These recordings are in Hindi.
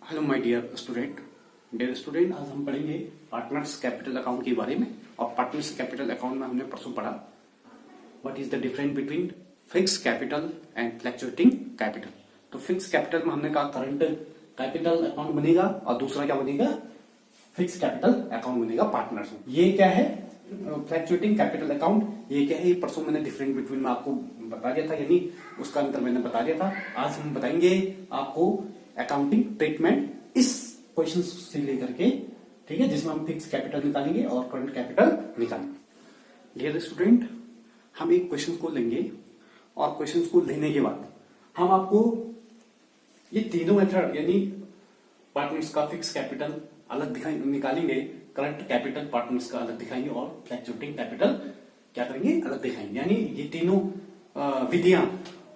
हेलो माय डियर स्टूडेंट, आज हम पढ़ेंगे पार्टनर्स कैपिटल अकाउंट के बारे में। और पार्टनर्स कैपिटल अकाउंट में हमने परसों पढ़ा what is the difference between fix capital and fluctuating capital. तो फिक्स कैपिटल में हमने कहा करंट कैपिटल अकाउंट बनेगा और दूसरा क्या बनेगा, फिक्स कैपिटल अकाउंट बनेगा पार्टनर्स में। ये क्या है फ्लक्चुएटिंग कैपिटल अकाउंट, ये क्या है, ये परसों मैंने डिफरेंस बिटवीन में आपको बता दिया था, यानी उसका अंतर मैंने बता दिया था। आज हम बताएंगे आपको अकाउंटिंग ट्रीटमेंट इस क्वेश्चन से लेकर के, ठीक है, जिसमें हम फिक्स कैपिटल निकालेंगे और करंट कैपिटल निकालेंगे। डियर स्टूडेंट, हम एक क्वेश्चन को लेंगे और क्वेश्चन को लेने के बाद हम आपको ये तीनों मेथड यानी पार्टनर्स का फिक्स कैपिटल अलग निकालेंगे, करंट कैपिटल पार्टनर्स का अलग दिखाएंगे और फ्लक्चुएटिंग कैपिटल क्या करेंगे, अलग दिखाएंगे। यानी ये तीनों विधियां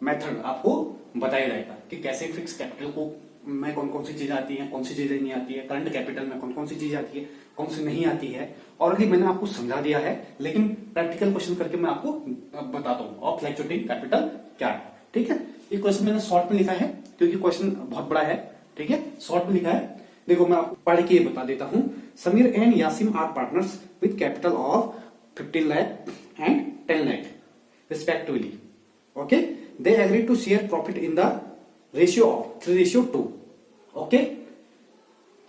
मेथड आपको बताया जाएगा कि कैसे फिक्स कैपिटल को में कौन कौन सी चीजें आती हैं, कौन सी चीजें नहीं आती है, करंट कैपिटल में कौन कौन सी चीजें आती है, कौन सी नहीं आती है। ऑलरेडी मैंने आपको समझा दिया है, लेकिन प्रैक्टिकल क्वेश्चन करके मैं आपको बताता हूँ और फ्लक्चुएटिंग कैपिटल क्या है। ठीक है, ये क्वेश्चन मैंने शॉर्ट में लिखा है क्योंकि क्वेश्चन बहुत बड़ा है। ठीक है, शॉर्ट में लिखा है, देखो मैं आपको पढ़ के बता देता हूँ। Sameer and Yasim are partners with capital of 15 lakh and 10 lakh respectively. Okay, they agree to share profit in the ratio of 3:2. Okay,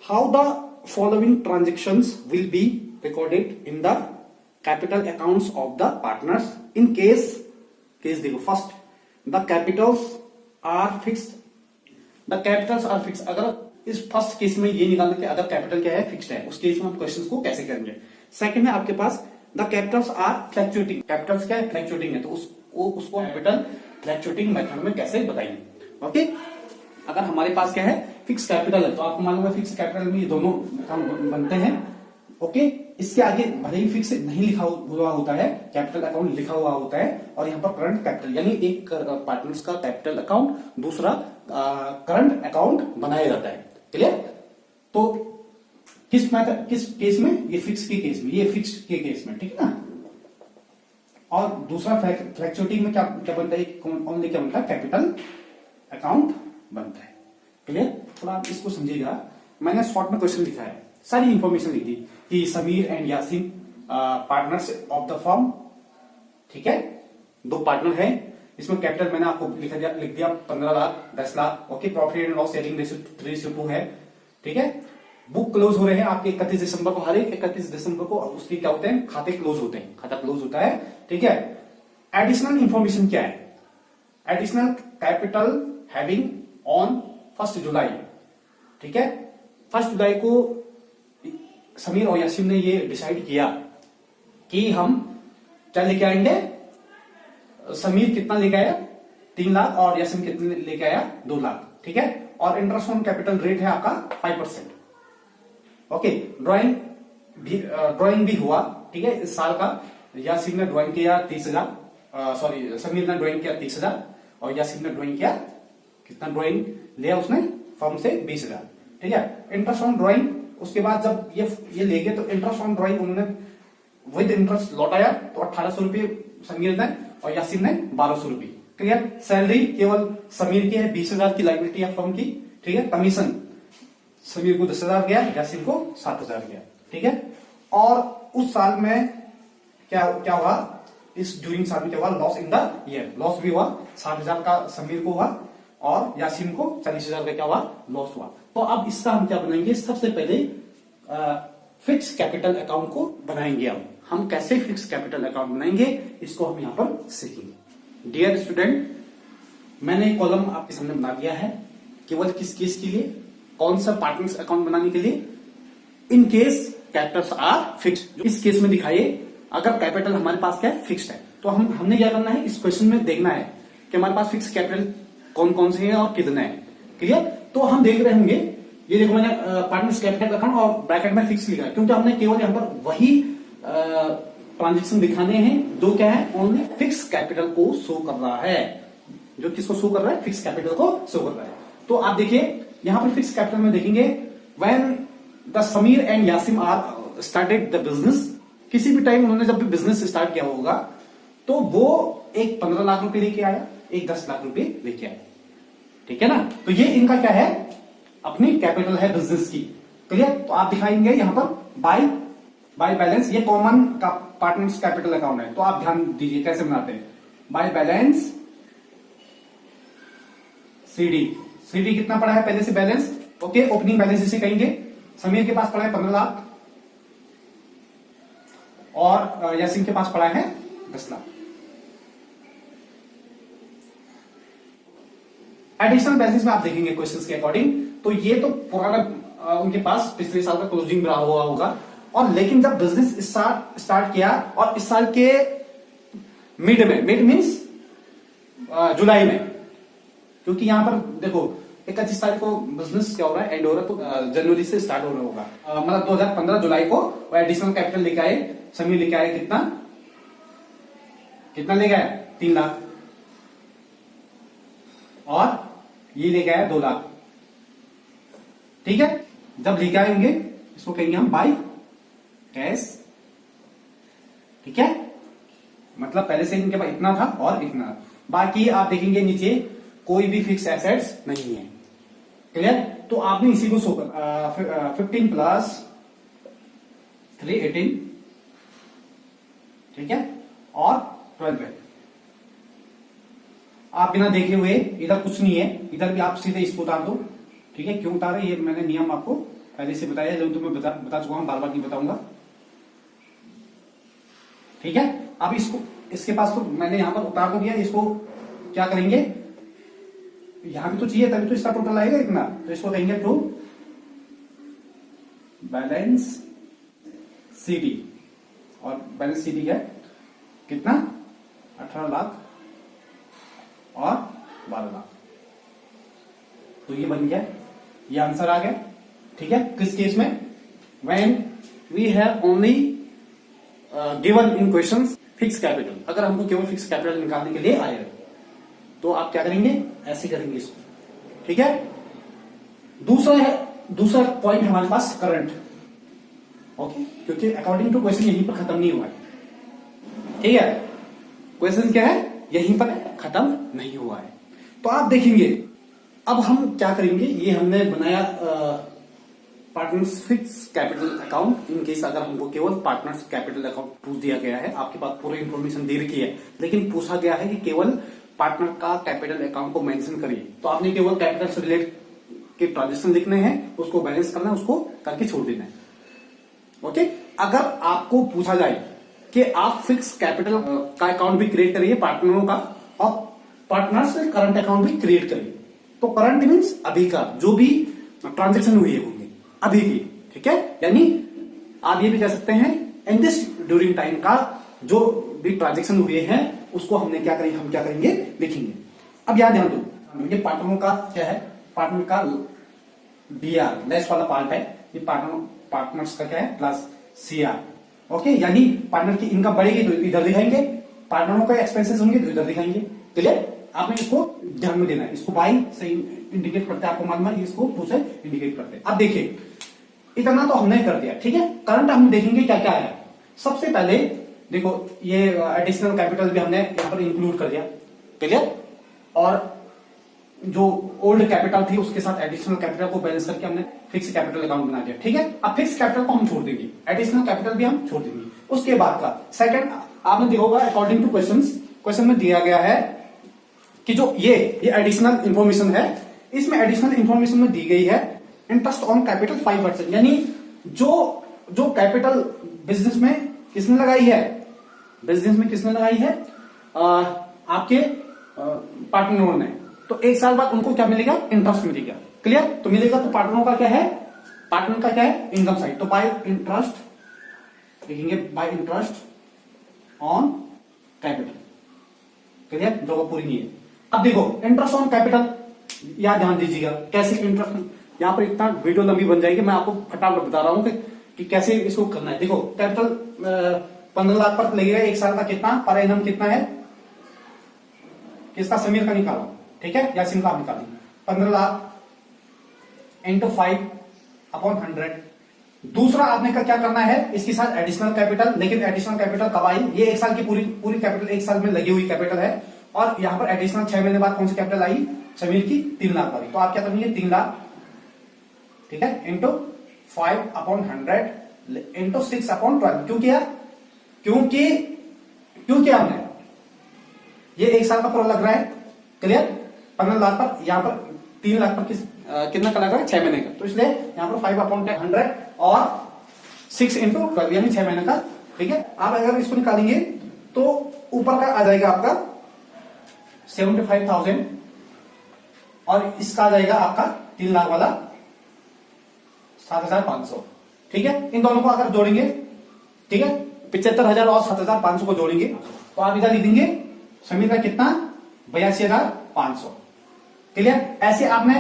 how the following transactions will be recorded in the capital accounts of the partners in case देखो first the capitals are fixed. The capitals are fixed. अगर इस फर्स्ट केस में ये निकालना कि अगर कैपिटल क्या है, फिक्स्ड है, उस केस में हम क्वेश्चंस को कैसे करेंगे। सेकंड है आपके पास the capitals are fluctuating, capitals क्या है, फ्लक्चुएटिंग है, तो उसको कैपिटल फ्लक्चुएटिंग मेथड में कैसे बताएंगे। ओके, अगर हमारे पास क्या है, फिक्स कैपिटल है, तो आपको मालूम है फिक्स कैपिटल में ये दोनों काम बनते हैं। ओके, इसके आगे भले ही फिक्स नहीं लिखा हुआ होता है, कैपिटल अकाउंट लिखा हुआ होता है, और यहाँ पर करंट कैपिटल यानी एक पार्टनर्स का कैपिटल अकाउंट, दूसरा करंट अकाउंट बनाया जाता है। क्लियर? तो किस केस में, ये फिक्स के केस में, ये फिक्स के केस में, ठीक है ना। और दूसरा फ्लक्चुएटिंग में क्या बनता है, ओनली क्या बनता है, कैपिटल अकाउंट बनता है। क्लियर? थोड़ा आप इसको समझिएगा, मैंने शॉर्ट में क्वेश्चन लिखा है, सारी इंफॉर्मेशन लिख दी कि Sameer and Yasin partners of the firm, ठीक है, दो पार्टनर है, इसमें कैपिटल मैंने आपको लिख दिया 15 lakh 10 lakh. Okay, profit and loss sharing ratio 3:2 है। ठीक है, बुक क्लोज हो रहे हैं आपके 31 दिसंबर को, हर एक 31 दिसंबर को उसके क्या होते हैं, खाते क्लोज होते हैं, खाता क्लोज होता है। ठीक है, एडिशनल इंफॉर्मेशन क्या है, एडिशनल कैपिटल हैविंग ऑन 1 जुलाई। ठीक है, 1 जुलाई को समीर और यासिम ने ये डिसाइड किया कि हम क्या लेके आएंगे, समीर कितना लेके आया 3 लाख और यासिम कितने लेके आया 2 लाख। ठीक है, और इंटरेस्ट ऑन कैपिटल रेट है आपका 5%। ओके, ड्राइंग भी हुआ, ठीक है, इस साल का यासिम ने ड्राइंग किया 30,000, सॉरी समीर ने ड्राइंग किया 30,000 और यासिम ने ड्राइंग किया, कितना ड्राइंग लिया उसने फर्म से 20,000। ठीक है, इंटरेस्ट ऑन ड्राइंग, उसके बाद जब ये ले गए तो इंटरेस्ट ऑन ड्राइंग उन्होंने विद इंटरेस्ट लौटाया, तो 1800 रुपये समीर ने और यासिम ने 1200 रुपये। क्लियर? सैलरी केवल समीर की है 20,000 की लाइबिलिटी है फर्म की। ठीक है, कमीशन समीर को 10,000 गया, यासिम को 7,000 गया। ठीक है, और उस साल में क्या हुआ, इस ड्यूरिंग साल में क्या हुआ, loss in the year, loss भी हुआ, 60,000 का समीर को हुआ और यासिम को 40,000 का क्या हुआ, लॉस हुआ। तो अब इसका हम क्या बनाएंगे, सबसे पहले फिक्स कैपिटल अकाउंट को बनाएंगे। हम कैसे फिक्स कैपिटल अकाउंट बनाएंगे, इसको हम यहां पर सीखेंगे। डियर स्टूडेंट, मैंने कॉलम आपके सामने बना दिया है, केवल किस केस के लिए, कौन सा पार्टनर्स अकाउंट बनाने के लिए, in case capitals are fixed. इस केस में दिखाइए अगर कैपिटल हमारे पास क्या है, फिक्स्ड है, तो हमने क्या करना है, इस क्वेश्चन में देखना है कि हमारे पास फिक्स कैपिटल कौन कौन से हैं और कितने हैं। क्लियर? तो हम देख रहे होंगे, ये देखो मैंने पार्टनर्स कैपिटल अकाउंट और ब्रैकेट में फिक्स लिखा है, क्योंकि हमने केवल यहाँ पर वही ट्रांजेक्शन दिखाने हैं जो क्या है, ओनली फिक्स कैपिटल को शो कर रहा है, जो किसको शो कर रहा है, फिक्स कैपिटल को शो कर रहा है। तो आप देखिए यहां पर फिक्स कैपिटल में देखेंगे, when the Sameer and Yasim are started the business, किसी भी टाइम उन्होंने जब भी बिजनेस स्टार्ट किया होगा, तो वो एक 15 लाख रुपए लेके आया, एक 10 लाख रुपए लेके आया। ठीक है ना, तो ये इनका क्या है, अपनी कैपिटल है बिजनेस की। क्लियर? तो आप दिखाएंगे यहां पर बाय बैलेंस, ये कॉमन का पार्टनर्स कैपिटल अकाउंट है, तो आप ध्यान दीजिए कैसे बनाते हैं। बाय बैलेंस सीडी कितना पड़ा है पहले से बैलेंस, ओके, ओपनिंग बैलेंस इसे कहेंगे। समीर के पास पड़ा है 15 लाख और यासीन के पास पड़ा है 10 लाख। एडिशनल बैलेंस में आप देखेंगे क्वेश्चंस के अकॉर्डिंग, तो ये तो पुराना उनके पास पिछले साल का क्लोजिंग रहा हुआ होगा, और लेकिन जब बिजनेस स्टार्ट किया और इस साल के मिड मीन्स जुलाई में, क्योंकि यहां पर देखो 31 तारीख को बिजनेस क्या हो रहा है, एंड हो रहा है, तो जनवरी से स्टार्ट हो रहा होगा, मतलब 2015 जुलाई को वो एडिशनल कैपिटल लेके आए, समीर लेके आए कितना लेके आए 3 लाख, और ये लेके आया 2 लाख। ठीक है, जब लेके आएंगे इसको कहेंगे हम बाय कैश। ठीक है, मतलब पहले से इनके पास इतना था और इतना, बाकी आप देखेंगे नीचे कोई भी फिक्स एसेट्स नहीं है। क्लियर? तो आपने इसी को शो कर 15 प्लस 3 18, ठीक है, और 12 है। आप बिना देखे हुए, इधर कुछ नहीं है, इधर भी आप सीधे इसको उतार दो। ठीक है, क्यों उतारे ये मैंने नियम आपको पहले से बताया, जो तुम्हें बता चुका हूं, बार बार नहीं बताऊंगा। ठीक है, अब इसको इसके पास तो मैंने यहां पर उतार तो दिया, इसको क्या करेंगे, यहां भी तो चाहिए तभी तो इसका टोटल आएगा इतना, तो इसको कहेंगे टू बैलेंस सीडी, और बैलेंस सीडी है कितना 18 लाख और 12 लाख, तो ये बन गया, ये आंसर आ गया। ठीक है, किस केस में, when we have only given in questions fix capital, अगर हमको केवल फिक्स कैपिटल निकालने के लिए आए तो आप क्या करेंगे, ऐसे करेंगे इसको। ठीक है, दूसरा पॉइंट हमारे पास करंट, ओके, क्योंकि अकॉर्डिंग टू क्वेश्चन यहीं पर खत्म नहीं हुआ है। ठीक है, क्वेश्चन क्या है, यहीं पर खत्म नहीं हुआ है। तो आप देखेंगे अब हम क्या करेंगे, ये हमने बनाया partners fix capital account, in case अगर हमको केवल पार्टनर्स कैपिटल अकाउंट पूछ दिया गया है, आपके पास पूरी इंफॉर्मेशन दे रखी है, लेकिन पूछा गया है कि केवल पार्टनर का कैपिटल अकाउंट को मेंशन करिए, तो आपने केवल कैपिटल से रिलेटेड के ट्रांजेक्शन लिखने हैं, उसको बैलेंस करना है, उसको करके छोड़ देना है। ओके, अगर आपको पूछा जाए कि आप फिक्स कैपिटल का अकाउंट भी क्रिएट करिए पार्टनरों का, और पार्टनर्स करंट अकाउंट भी क्रिएट करिए, तो करंट मीन्स अभी का जो भी ट्रांजेक्शन हुई है होंगे अभी की। ठीक है, यानी आप ये भी कह सकते हैं इन दिस ड्यूरिंग टाइम का जो भी ट्रांजेक्शन हुए हैं उसको हमने क्या करेंगे, हम क्या करेंगे लिखेंगे। अब याद ध्यान दो, ये पार्टनरों का क्या है, पार्टनर का बीआर लेस वाला पार्ट है, ये पार्टनर्स का क्या है प्लस सीआर। ओके, यानी पार्टनर की इनकम बढ़ेगी तो इधर दिखाएंगे, पार्टनरों का एक्सपेंसेस होंगे तो इधर दिखाएंगे। क्लियर? आपने इसको ध्यान में देना है, इसको बाई से इंडिकेट करते हैं, आपको मालूम है इसको टू से इंडिकेट करते हैं। अब देखिए इतना तो हमने कर दिया। ठीक है, करंट हम देखेंगे क्या क्या है। सबसे पहले देखो ये एडिशनल कैपिटल भी हमने यहां पर इंक्लूड कर दिया। क्लियर? और जो ओल्ड कैपिटल थी उसके साथ एडिशनल कैपिटल को बैलेंस करके हमने फिक्स कैपिटल अकाउंट बना दिया। ठीक है, अब फिक्स कैपिटल को हम छोड़ देंगे, एडिशनल कैपिटल भी हम छोड़ देंगे। उसके बाद का सेकंड आपने देखा होगा, अकॉर्डिंग टू क्वेश्चन में दिया गया है कि जो ये एडिशनल इंफॉर्मेशन है, इसमें एडिशनल इंफॉर्मेशन में दी गई है इंटरेस्ट ऑन कैपिटल 5%, यानी जो कैपिटल बिजनेस में किसने लगाई है, बिजनेस में किसने लगाई है, आपके पार्टनरों ने, तो एक साल बाद उनको क्या मिलेगा, इंटरेस्ट मिलेगा। क्लियर? तो मिलेगा, तो पार्टनरों का क्या है, पार्टनर का क्या है इनकम साइड, तो बाय इंटरेस्ट लिखेंगे, bye interest on capital. Clear? जो पूरी नहीं है। अब देखो इंटरेस्ट ऑन कैपिटल, यहां ध्यान दीजिएगा कैसे इंटरेस्ट, यहां पर इतना वीडियो लंबी बन जाएगी, मैं आपको फटाफट बता रहा हूं कि कैसे इसको करना है। देखो कैपिटल 15 लाख पर लगेगा, एक साल का कितना पर एनम कितना है, किसका, समीर का निकालो। ठीक है, यासीन का आप निकालिए, 15 लाख इंटू 5/100। दूसरा आपने क्या करना है, इसके साथ एडिशनल कैपिटल, लेकिन एडिशनल कैपिटल कब आई, ये एक साल की पूरी कैपिटल, एक साल में लगी हुई कैपिटल है, और यहां पर एडिशनल 6 महीने बाद कौन सी कैपिटल आई, समीर की 3 लाख वाली। तो आप क्या करेंगे, 3 लाख ठीक है, इंटू 5/100 इंटू 6/12। क्यों किया? क्यों किया हमने? ये 1 साल का पूरा लग रहा है, क्लियर। 15 लाख पर, यहाँ पर 3 लाख पर कितना का लग रहा है? 6 महीने का। तो इसलिए यहाँ पर 5/100 और 6/12 यानी 6 महीने का, ठीक है। आप अगर इसको निकालेंगे तो ऊपर का आ जाएगा आपका 75,000 और इसका आ जाएगा आपका 3 लाख वाला 7,500, ठीक है। इन दोनों को अगर जोड़ेंगे, ठीक है, 75,000 और 7,500 को जोड़ेंगे तो आप इधर लिखेंगे समीर का कितना? 82,500, क्लियर। ऐसे आपने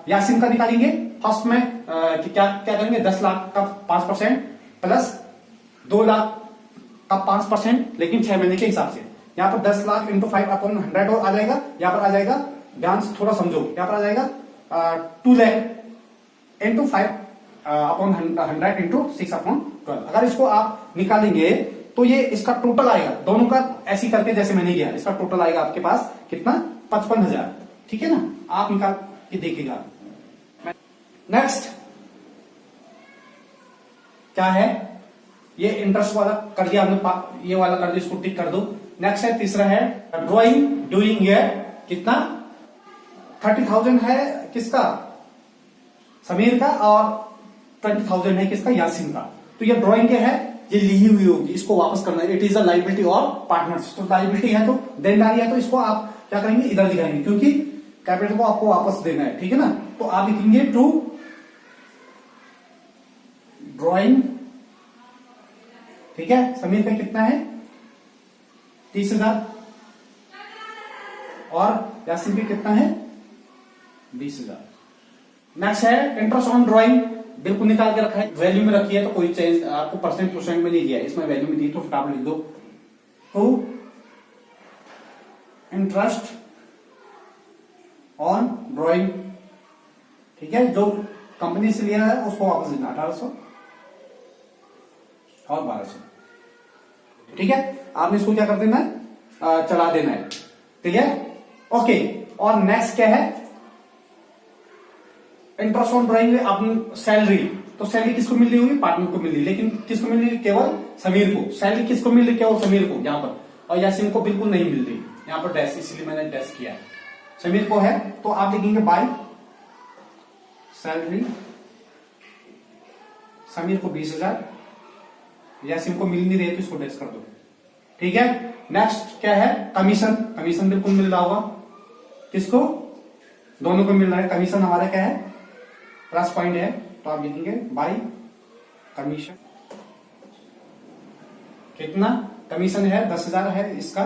यासीन का निकालेंगे। फर्स्ट में क्या करेंगे? 10 लाख का 5% प्लस 2 लाख का 5%, लेकिन 6 महीने के हिसाब से। यहाँ पर 10 लाख इंटू 5/100 और आ जाएगा। यहाँ पर आ जाएगा, ध्यान से थोड़ा समझो, यहाँ पर आ जाएगा 2 लाख इंटू 5/100 इंटू 6/12। अगर इसको आप निकालेंगे तो ये इसका टोटल आएगा, दोनों का ऐसी करके जैसे मैंने किया, इसका टोटल आएगा आपके पास कितना? 55,000, ठीक है ना। आप निकाल के देखिएगा। नेक्स्ट क्या है? ये इंटरेस्ट वाला कर दिया हमने, ये वाला कर दिया, इसको टिक कर दो। नेक्स्ट है, तीसरा है ड्रॉइंग ड्यूरिंग ईयर। कितना? 30,000 है किसका? समीर का, और 20,000 है किसका? यासीन का। तो ये ड्रॉइंग क्या है? ये ली हुई होगी, इसको वापस करना है। इट इज अ लाइबिलिटी और पार्टनर्स। तो लाइबिलिटी है तो देनदारी है, तो इसको आप क्या करेंगे? इधर दिखाएंगे, क्योंकि कैपिटल को आपको वापस देना है, ठीक है ना। तो आप लिखेंगे टू ड्रॉइंग, ठीक है। समीर का कितना है? 30,000 और यासीन का कितना है? 20,000। नेक्स्ट है इंटरेस्ट ऑन ड्रॉइंग। बिल्कुल निकाल के रखा है, वैल्यू में रखी है, तो कोई चेंज आपको परसेंट में नहीं दिया, इसमें वैल्यू में दी, तो फटाफट लिख दो। तो इंटरेस्ट ऑन ड्रॉइंग, ठीक है, जो कंपनी से लिया है उसको वापस देना 1,800 और 1,200, ठीक है। आपने इसको क्या कर देना है? चला देना है, ठीक है, ओके। और नेक्स्ट क्या है? इंटरेस्ट ऑन ड्रॉइंग अपनी सैलरी। तो सैलरी किसको मिल रही होगी? पार्टनर को मिल रही, लेकिन किसको मिल रही? केवल समीर को। सैलरी किसको मिल रही? केवल समीर को यहाँ पर, और यासीन को बिल्कुल नहीं मिल रही। यहाँ पर डैश, इसलिए मैंने डैश किया है। समीर को है तो आप लिखेंगे बाय सैलरी। समीर को 20,000, यासीन को मिल नहीं रही तो इसको डैश कर दो, ठीक है। नेक्स्ट क्या है? कमीशन। कमीशन बिल्कुल मिल रहा होगा, किसको? दोनों को मिल रहा है। कमीशन हमारा क्या है? प्लस पॉइंट है, तो आप लिखेंगे बाय कमीशन। कितना कमीशन है? 10,000 है इसका।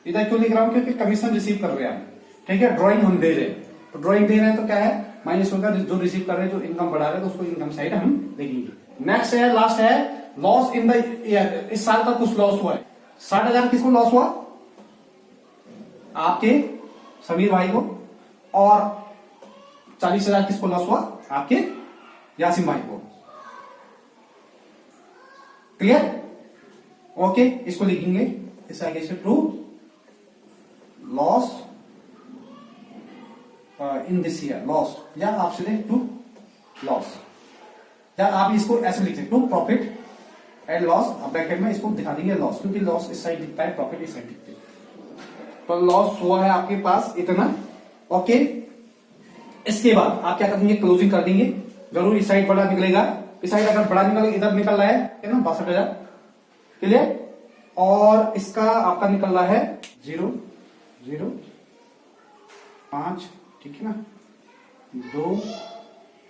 इधर क्यों लिख रहा हूं? क्योंकि कमीशन रिसीव कर रहे हैं, ठीक है। ड्राइंग हम दे रहे हैं, तो ड्राइंग दे रहे हैं तो क्या है? माइनस होगा, जो रिसीव कर रहे हैं, जो इनकम बढ़ा रहे हैं, तो उसको इनकम साइड हम देखेंगे। नेक्स्ट है, लास्ट है लॉस इन द ईयर। इस साल का कुछ लॉस हुआ है। 60,000 किसको लॉस हुआ? आपके समीर भाई को। और 40,000 किसको लॉस हुआ? आपके यासीन भाई को। क्लियर? ओके, इसको लिखेंगे इस आगे से to loss in this year. Loss, या आप सीधे टू लॉस, या आप इसको ऐसे लिख सकते, to profit and loss. Bracket में इसको दिखा देंगे लॉस, क्योंकि लॉस इस साइड दिखता है, प्रॉफिट इस साइड दिखता है। तो लॉस हुआ है आपके पास इतना, ओके। इसके बाद आप क्या कर देंगे? क्लोजिंग कर देंगे। जरूर इस साइड बड़ा निकलेगा, इस साइड अगर बड़ा निकल, इधर निकल रहा है ना 62,000, क्लियर। और इसका आपका निकल रहा है 0.005, ठीक है ना। 2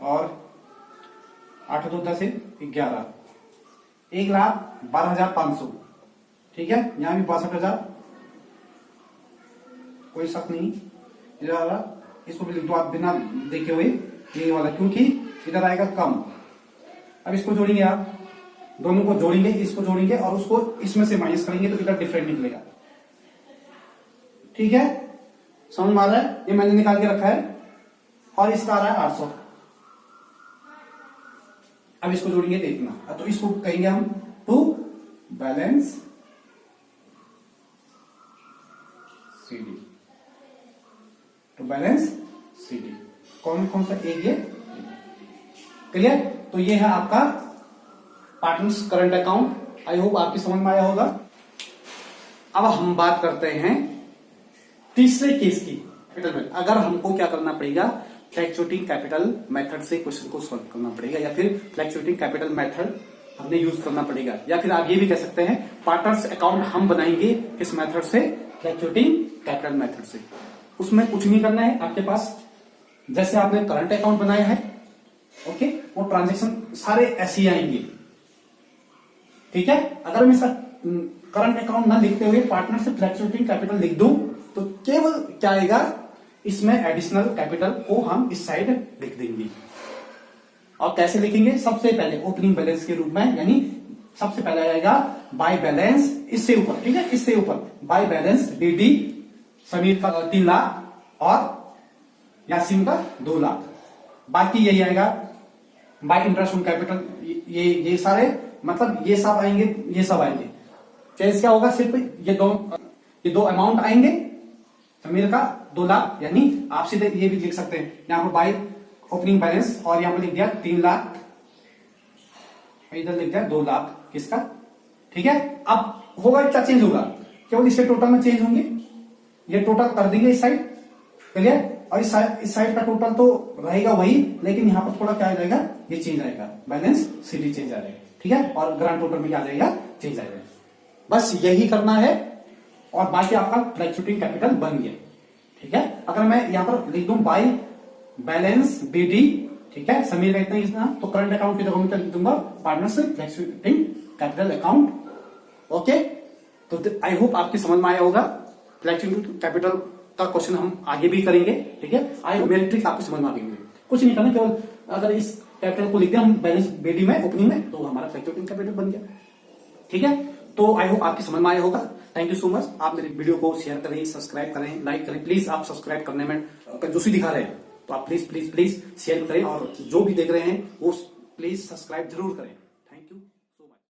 और 8 2 10 11, 1,12,500, ठीक है। यहां भी 62,000, कोई शक नहीं। इधर आ रहा, इसको भी लिख दो आप बिना देखे हुए, ये वाला, क्योंकि इधर आएगा कम। अब इसको जोड़ेंगे, आप दोनों को जोड़ेंगे, इसको जोड़ेंगे और उसको इसमें से माइनस करेंगे, तो इधर डिफरेंट निकलेगा, ठीक है। समझ में आ रहा है? ये मैंने निकाल के रखा है। और इसका आ रहा है 800। अब इसको जोड़ेंगे तो इतना, तो इसको कहेंगे हम to balance CD. To balance CD कौन कौन सा? एक ये क्लियर? तो ये है आपका partners current account. I hope आपकी समझ में आया होगा। अब हम बात करते हैं तीसरे केस की, कैपिटल में। अगर हमको क्या करना पड़ेगा, फ्लैक्चुएटिंग कैपिटल मेथड से क्वेश्चन को सॉल्व करना पड़ेगा, या फिर फ्लैक्चुएटिंग कैपिटल मेथड हमने यूज करना पड़ेगा, या फिर आप ये भी कह सकते हैं पार्टनर्स अकाउंट हम बनाएंगे किस मेथड से, फ्लैक्चुएटिंग कैपिटल मेथड से। उसमें कुछ नहीं करना है आपके पास, जैसे आपने करंट अकाउंट बनाया है, ओके, वो ट्रांजेक्शन सारे ऐसे ही आएंगे, ठीक है। अगर मैं करंट अकाउंट ना लिखते हुए पार्टनर से फ्लैक्चुएटिंग कैपिटल लिख दूं तो केवल क्या आएगा, इसमें एडिशनल कैपिटल को हम इस साइड लिख देंगे। और कैसे लिखेंगे, सबसे पहले ओपनिंग बैलेंस के रूप में, यानी सबसे पहले आएगा बाय बैलेंस, इससे ऊपर, ठीक है, इससे ऊपर बाय बैलेंस डीडी, समीर का 3 लाख और यासीन का 2 लाख। बाकी यही आएगा बाय इंटरेस्ट ऑन कैपिटल, ये सारे, मतलब ये सब आएंगे, ये सब आएंगे। चेंज क्या होगा, सिर्फ ये दो अमाउंट आएंगे, समीर का 2 लाख, यानी आप सीधे ये भी लिख सकते हैं यहां पर बाय ओपनिंग बैलेंस, और यहां पर लिख दिया 3 लाख, इधर लिख दिया 2 लाख किसका, ठीक है। अब होगा क्या चेंज होगा, केवल इसके टोटल में चेंज होंगे, ये टोटल कर देंगे इस साइड, क्लियर। और इस साइड का टोटल तो रहेगा वही, लेकिन यहां पर थोड़ा क्या आ जाएगा, ये चेंज आएगा, बैलेंस सीडी चेंज आ जाएगा, ठीक है। और ग्रांड टोटल में क्या आ जाएगा, चेंज आ जाएगा। बस यही करना है और बाकी आपका फ्लैक्चुएटिंग कैपिटल बन गया, ठीक है। अगर मैं यहां पर लिख दूं बाय बैलेंस बीडी, ठीक है, समीर का इतना, तो करंट अकाउंट की जगह मैं लिख दूंगा partners fluctuating capital account, okay. तो आई होप आपकी समझ में आया होगा। फ्लैक्चुएटिंग कैपिटल का क्वेश्चन हम आगे भी करेंगे, ठीक है। आई होप मेरी ट्रिक आपको समझ में आ गई। कुछ नहीं करना, केवल अगर इस कैपिटल को लिख दिया हम बैलेंस बीडी में ओपनिंग में, तो हमारा फ्लैक्चुएटिंग कैपिटल बन गया, ठीक है। तो आई होप आपकी समझ में आया होगा। Thank you so much. आप मेरे वीडियो को शेयर करें, सब्सक्राइब करें, लाइक करें। प्लीज आप सब्सक्राइब करने में कंजूसी दिखा रहे हैं, तो आप प्लीज प्लीज प्लीज शेयर करें, और जो भी देख रहे हैं वो प्लीज सब्सक्राइब जरूर करें।